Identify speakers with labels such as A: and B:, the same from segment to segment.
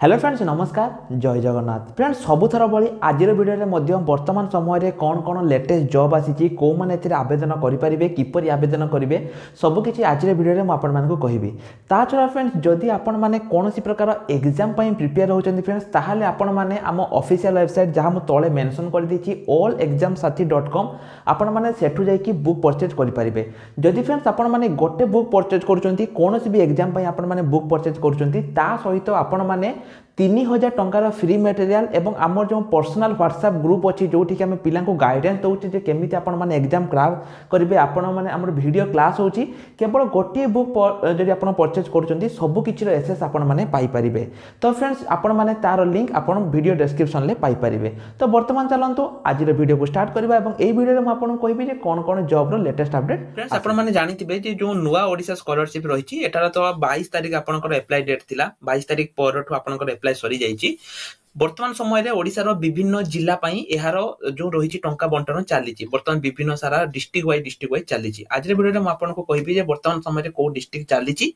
A: Hello friends नमस्कार जय Jagannath friends सबुथर भाई आज भिडियो वर्तमान समय कौन कौन लेटेस्ट जॉब आसी कौ मैंने आवेदन करेंगे किपर आवेदन करेंगे सबकि आज भिडियो मुझे कहबी ता छड़ा फ्रेंड्स जदि आपण मैंने कौन प्रकार एग्जाम प्रिपेयर होती फ्रेंड्स ताहले आपण मैंने आम ऑफिशियल वेबसाइट जहाँ मुझे तले मेंशन कर देछि allexamsathi.com आपण मैंने सेठू जाइए बुक परचेज करेंगे जदि फ्रेंड्स आपण मैंने गोटे बुक परचेज करुँच कौन भी एग्जाम आपण मैंने बुक परचेज करुँच सहित आपण मैंने 3000 टंकार फ्री मटेरियल एवं आमर जो पर्सनल व्हाट्सएप ग्रुप अच्छी जो आम पिला गाइडेंस दौचे केमी आपण एग्जाम क्रैक करेंगे आपण मैंने आम वीडियो क्लास होची केवल गोटे बुक जब आप परचेज कर सबकि एसेस आपने पाइपर तो फ्रेंड्स आपण मैंने तार लिंक आप वीडियो डिस्क्रिप्शन में पाइपर तो बर्तमान चलतु आज वीडियो को स्टार्ट करवा एई वीडियो में आपको कहबी कौन कौन जॉब रो लेटेस्ट अपडेट
B: फ्रेंड्स आपण माने जानिथिबे जे जो नुवा ओडिसा स्कॉलरशिप रहिछि एटार तो 22 तारिख आपनकर अप्लाई डेट थिला 22 तारिख परठु आपनकर अप्लाई सरी जाइछि वर्तमान समय रे ओडिसा रो विभिन्न जिल्ला पई एहार जो रहिछि टंका बंटन चालिछि वर्तमान विभिन्न सारा डिस्ट्रिक्ट वाइज चालिछि आज रे वीडियो रे म आपनको कहबी जे वर्तमान समय रे को डिस्ट्रिक्ट चालिछि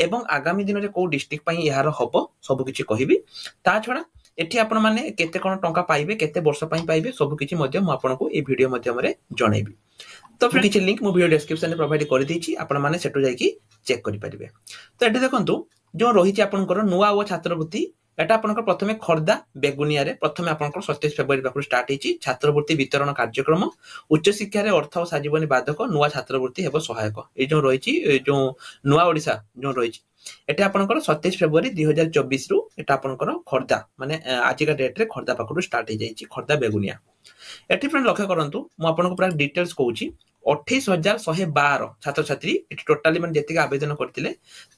B: एवं आगामी दिन रे को डिस्ट्रिक्ट पई एहार हबो सब किछि कहबी ता छडा एठी आपण माने केते कोन टंका पाइबे केते वर्ष पई पाइबे सब किछि मध्ये म आपनको ए वीडियो माध्यम रे जणैबी तो किसी लिंक मु वीडियो डिस्क्रिप्शन में प्रोवाइड कर देछि आपण माने सेटो जाई कि चेक करि परिबे तो एठी देखंतु जो रहिछि आपनकर नुवा ओ छात्रवृत्ति एटा आपनकर प्रथमे खर्दा बेगुनिया रे प्रथमे आपनकर 27 फेब्रुआरी पाखु स्टार्ट हेछि छात्रवृत्ति वितरण कार्यक्रम उच्च शिक्षा रे अर्थ और साजीवनी बाधक नुवा छात्रवृत्ति हेबो सहायक ए जो रहिछि जो नुवा ओडिसा जो रहिछि एटा आपनकर 27 फेब्रुआरी 2024 रु एटा आपनकर खर्दा माने आज का डेट रे खर्दा पाखु स्टार्ट हे जाइछि खर्दा बेगुनिया एठी फ्रेंड लक्ष्य करंतु मु आपनको पूरा डिटेल्स कहूछि 28112 छात्र छात्री एठी टोटली मन जेतिक आवेदन करथिले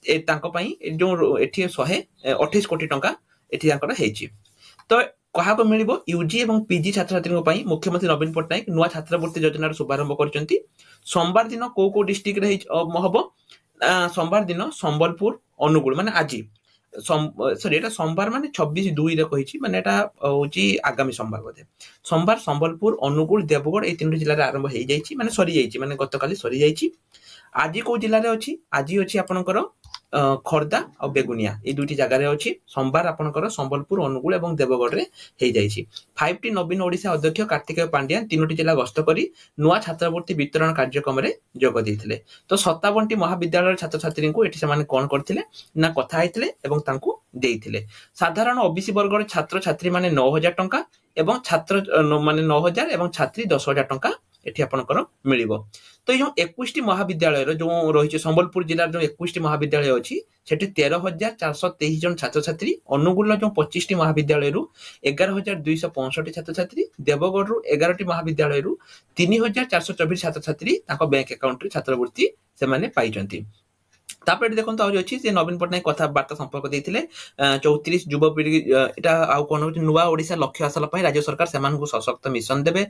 B: ए तांको पई जो एठी 128 कोटी टंका एठी तांकर हेछि तो कहा को मिलिबो यूजी एवं पीजी छात्र छात्री पई मुख्यमंत्री नवीन पटनायक नुवा छात्रवृत्ति योजना रो शुभारंभ करचंती सोमवार दिन को डिस्ट्रिक्ट रे हबो सोमवार दिन संबलपुर अनुगुल माने आज सॉरी एटा सोमवार माने 26/2 रे कहिछि माने एटा होची आगामी सोमवार बोधे सोमवार संबलपुर अनुगुल देवगढ़ ए तीन जिल्ला रे आरंभ हे जाइछि माने सरी जाइछि माने गतकाली सरी जाइछि आज को जिल्ला रे अछि आज अछि आपनकर खर्दा और बेगुनिया ए दुटी जगह रे अछि सोमवार आपनकर संबलपुर अनुगुल एवं देवगढ़ रे हे जाइछि 5टी नवीन ओडिसा अध्यक्ष कार्तिकेय पांड्यान तीनोटी जिल्ला गस्त करी नुवा छात्रवृत्ति वितरण कार्यक्रम रे जोग दैथिले तो 57टी महाविद्यालय छात्र छात्री को एठी समान कोन करथिले ना कथा हैथिले एवं तांकू देइथिले साधारण ओबीसी वर्ग रे छात्र छात्री माने 9000 टंका एवं छात्र माने 9000 एवं छात्री 10000 टंका एठी आपनकर मिलिबो तो जो 21टी महाविद्यालय जो रही संबलपुर जिलार जो 21टी महाविद्यालय अच्छी सेठी 13423 जन छात्र छात्री अनुगुल जो 25टी महाविद्यालय 11265 छात्र छात्री देवगढ़ रु 11टी महाविद्यालय 3424 छात्र छात्री ताको बैंक अकाउंट रे छात्रवृत्ति से माने पाइचंती तापर देखो तो अच्छी से नवीन पटनायक कथबार्ता संपर्क देते 34 युवपीढ़ी एटा आउ कोन नुवा ओडिसा लक्ष्य हासिल पई राज्य सरकार सेमान को सशक्त मिशन देबे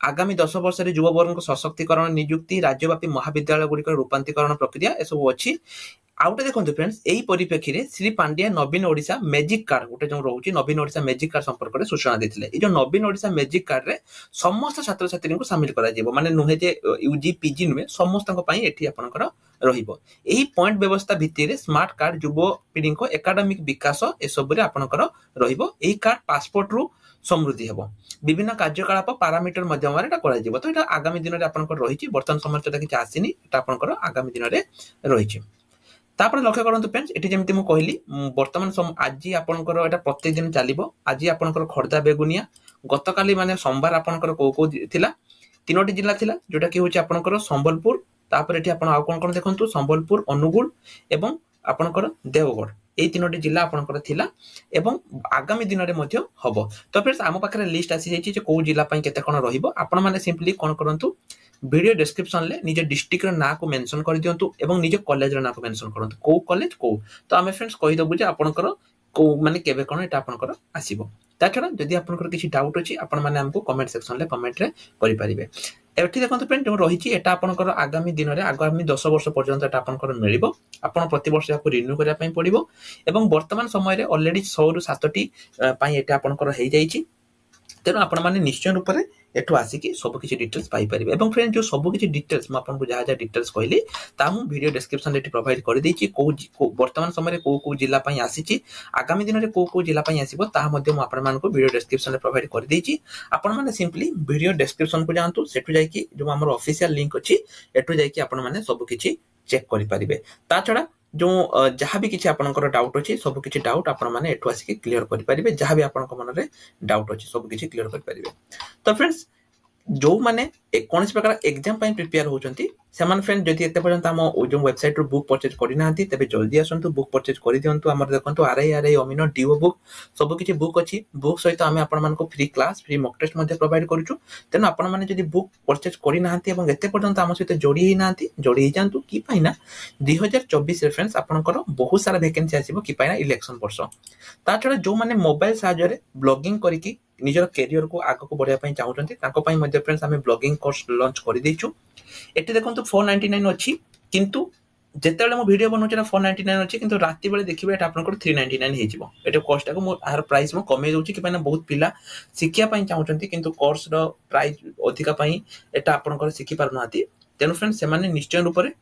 B: आगामी 10 वर्ष रे युववर्ग को सशक्तिकरण नियुक्ति राज्यव्यापी महाविद्यालय गुडी रूपांतरीकरण प्रक्रिया ए सब अछि आउटे देखो फ्रेंड्स एही परिप्रेक्षी रे श्री पांड्या नवीन ओडिसा मैजिक कार्ड गोटे जो रहउची नवीन ओडिसा मैजिक कार्ड संपर्क रे सूचना देथिले ए जो नवीन ओडिसा मैजिक कार्ड रे समस्त छात्र छात्री को शामिल करा जेबो माने नुहे जे यूजी पीजी नुहे समस्त को पई एठी आपनकर रहिबो एही पॉइंट व्यवस्था भित्ति रे स्मार्ट कार्ड युव पीढ़ी को एकेडमिक विकास ए सब रे आपनकर रहिबो एही कार्ड पासपोर्ट रु समृद्धि हेबो विभिन्न कार्यकलाप पैरामीटर माध्यम रे करा जेबो तो एटा आगामी दिन रे आपनकर रहिछि वर्तमान समय तो किछ आसीनी एटा आपनकर आगामी दिन रे रहिछि तापर लक्ष्य करंतु फ्रेंड्स एठी जेमति मु कहली वर्तमान आज आपनकर एटा प्रत्येक दिन चलिबो आज आपनकर खर्दा बेगुनिया गतकाली माने सोमवार आपनकर को थिला तीनोटी जिल्ला थिला जोटा कि होछि आपनकर संबलपुर तापर एठी आपण आ कोन देखंतु संबलपुर अनुगुल एवं आपनकर देवगढ़ ए तीनोटी जिल्ला आपनकर थिला एवं आगामी दिन रे मध्ये हबो तो फ्रेंड्स आम पाखरे लिस्ट आसी जाइछि जे को जिल्ला पई केते कोन रहिबो आपण माने सिंपली कोन करंतु वीडियो डिस्क्रिप्शन ले निजे डिस्ट्रिक्ट रो ना को मेंशन कर दियंतु एवं निजे कॉलेज रो ना को मेंशन करंतु को कॉलेज को तो आमे फ्रेंड्स कहि दबु जे आपनकर को माने केबे कोन एटा आपनकर आसीबो ता छडा जदि आपनकर किछि डाउट अछि आपण माने हमको कमेंट सेक्शन ले कमेंट रे करि परिबे एठी देखंतु फ्रेंड जो रहिछि एटा आपनकर आगामी दिन रे आगामी 10 वर्ष पर्यंत एटा आपनकर मिलिबो आपण प्रति वर्ष याको रिन्यू करिया पई पड़िबो एवं वर्तमान समय रे ऑलरेडी 100 रु 7टी पई एटा आपनकर हेइ जाइछि तेनु आपण माने निश्चय रूप रे एठू आसिकी सब किछि डिटेल्स पाई परिबे एवं फ्रेंड जो सब किछि डिटेल्स म आपन को जहा जहा डिटेल्स कहली ता मु वीडियो डिस्क्रिप्शन रे प्रोवाइड कर देछि को वर्तमान समय रे को जिला पई आसीछि आगामी दिन रे को जिला पई आसीबो ता मध्ये मु आपन मान को वीडियो डिस्क्रिप्शन रे प्रोवाइड कर देछि आपन माने सिंपली वीडियो डिस्क्रिप्शन को जानतु सेटु जाई कि जो हमर ऑफिशियल लिंक अछि एटु जाई कि आपन माने सब किछि चेक करि परिबे ता छडा जो जहाँ भी किसी आपनकर डाउट अच्छी सब किसी डाउट आपण मैंने एठू आसिक क्लीयर करेंगे जहाँ भी आपण मन में डाउट अच्छी सब किसी क्लीयर करेंगे तो फ्रेंड्स जो मैंने कौन प्रकार एग्जाम प्रिपेयर होती से फ्रेंड जदि एत पर्यंत आम जो वेबसाइट रू बुक परचेज करना तेज जल्दी आसतु बुक परचेज कर दिंतु आम देखो आरआई अमीनो डीओ बुक सब किसी बुक अच्छी बुक सहित आम आप free class free mock test provide करूँ तेणु आपने बुक परचेज करना एत पर्यंत आम सहित जोड़ी ना जोड़ी जातु कि 2024 फ्रेंड्स आपंकर बहुत सारा वैकेंसी आसो कि इलेक्शन वर्ष ता छड़ा जो मैंने मोबाइल साहाय्य ब्लॉगिंग करके निजर कैरियर को आग को बढ़ाई चाहते फ्रेंड्स आम ब्लॉगिंग कोर्स लॉन्च कर देचु एटी देखो 499 अच्छी किंतु जेतेबेले मो वीडियो बनाउछ ना 499 अछि किंतु राति बेले देखिबे एटा आपनकर 399 हे जिवो एटा कॉस्ट को मो आर प्राइस मो कमे दोछि कि माने बहुत पिला शिक्षा पई चाहउछंती किंतु कोर्स रो प्राइस अधिका पई एटा आपनकर शिखि पारु नाती तेनु फ्रेंड्स से माने निश्चय रूप रे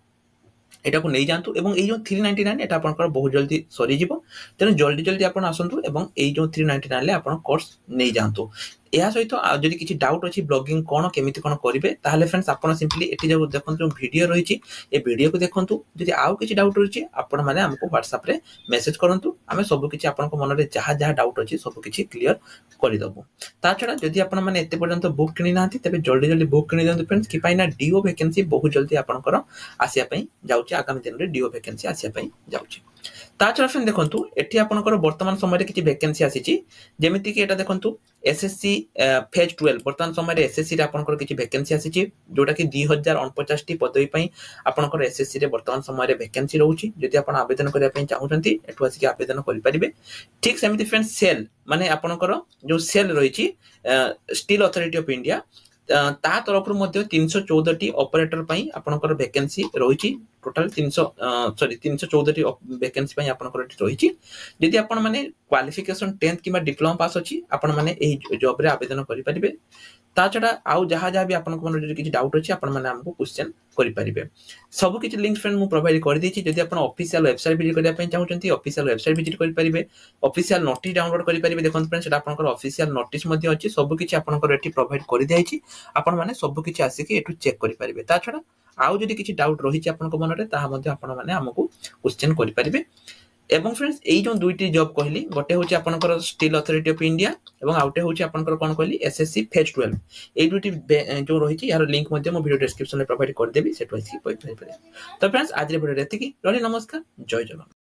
B: एटा को नै जानतु एवं ए जो 399 एटा आपनकर बहुत जल्दी सरी जिवो तेनु जल्दी जल्दी आपन आसंतु एवं ए जो 399 ले आपन कोर्स नै जानतु या सहित जदि किसी डाउट अच्छी ब्लॉगिंग कौन केमिति कौन करेंगे ताहले फ्रेंड्स आपन सिंपली एटी जो देखो जो वीडियो रही ए वीडियो को देखंतु जदि आउ किसी डाउट रही आपण माने हमको व्हाट्सएप रे मेसेज करंतु आमे सब किछि आपन को मन रे जहा जहा डाउट अछि सब किछि क्लियर करि दबु ता छडा जदि आपण माने एते पर्यंत बुक किनि नांती तबे जल्दी जल्दी बुक किनि दियंतु फ्रेंड्स कि पाइना डीओ वैकेंसी बहुत जल्दी आपनकर आसिया पई जाउची आगामी दिन रे डीओ वैकेंसी आसिया पई जाउची ता छडा फ्रेंड देखंतु एठी आपनकर वर्तमान समय रे किछि वैकेंसी आसीची जेमिति कि एटा देखंतु एसएससी फेज 12 वर्तमान समय रे एसएससी रे आपनकर किछि वैकेंसी आसीची जोटा कि 2049 टी पदवी पई आपनकर एसएससी रे वर्तमान समय रे वैकेंसी रहउची जदि आपण आवेदन करिया पई चाहउछंती एठु आसी आवेदन करि परिबे ठीक सेमिति फ्रेंड्स सेल माने आपनकर जो सेल रहिची स्टील अथॉरिटी ऑफ इंडिया ता तरफ मध्य 314 टी ऑपरेटर पई आपनकर वैकेंसी रहिची टोटल 314 टी वैकेंसी पई आपनकर रहिची जदि आपण माने क्वालिफिकेशन 10th किबा डिप्लोमा पास अछि आपण माने एही जॉब रे आवेदन करि परिबे ता छडा आउ जहा जहा भी आपन को मन जदि किछि डाउट अछि आपण माने हमको क्वेश्चन करि परिबे सब किछि लिंक फ्रेंड मु प्रोवाइड कर देछि जदि आपण ऑफिशियल वेबसाइट विजिट करिया पई चाहउछंती ऑफिशियल वेबसाइट विजिट करि परिबे ऑफिशियल नोटिस डाउनलोड करि परिबे देखन फ्रेंड सेटा आपनकर ऑफिशियल नोटिस मध्ये अछि सब किछि आपनकर एठी प्रोवाइड करि दियाछि आपण माने सब किछि आसी कि एठु चेक करि परिबे ता छडा आउ जदि किछि डाउट रहिछि आपन को मन रे ता मध्ये आपण माने हमको क्वेश्चन करि परिबे एवं फ्रेंड्स एई जो दुईटी जॉब कहली गोटे होची आपनकर स्टील अथॉरिटी ऑफ इंडिया एवं आउटे होची आपनकर कोन कहली एसएससी फेज 12 एई दुईटी जो रहिछि यार लिंक मध्ये मो वीडियो डिस्क्रिप्शन में प्रोवाइड कर देबी सेटो आसी पई तो फ्रेंड्स आज रे वीडियो एतिकी रही नमस्कार जय जगन्नाथ।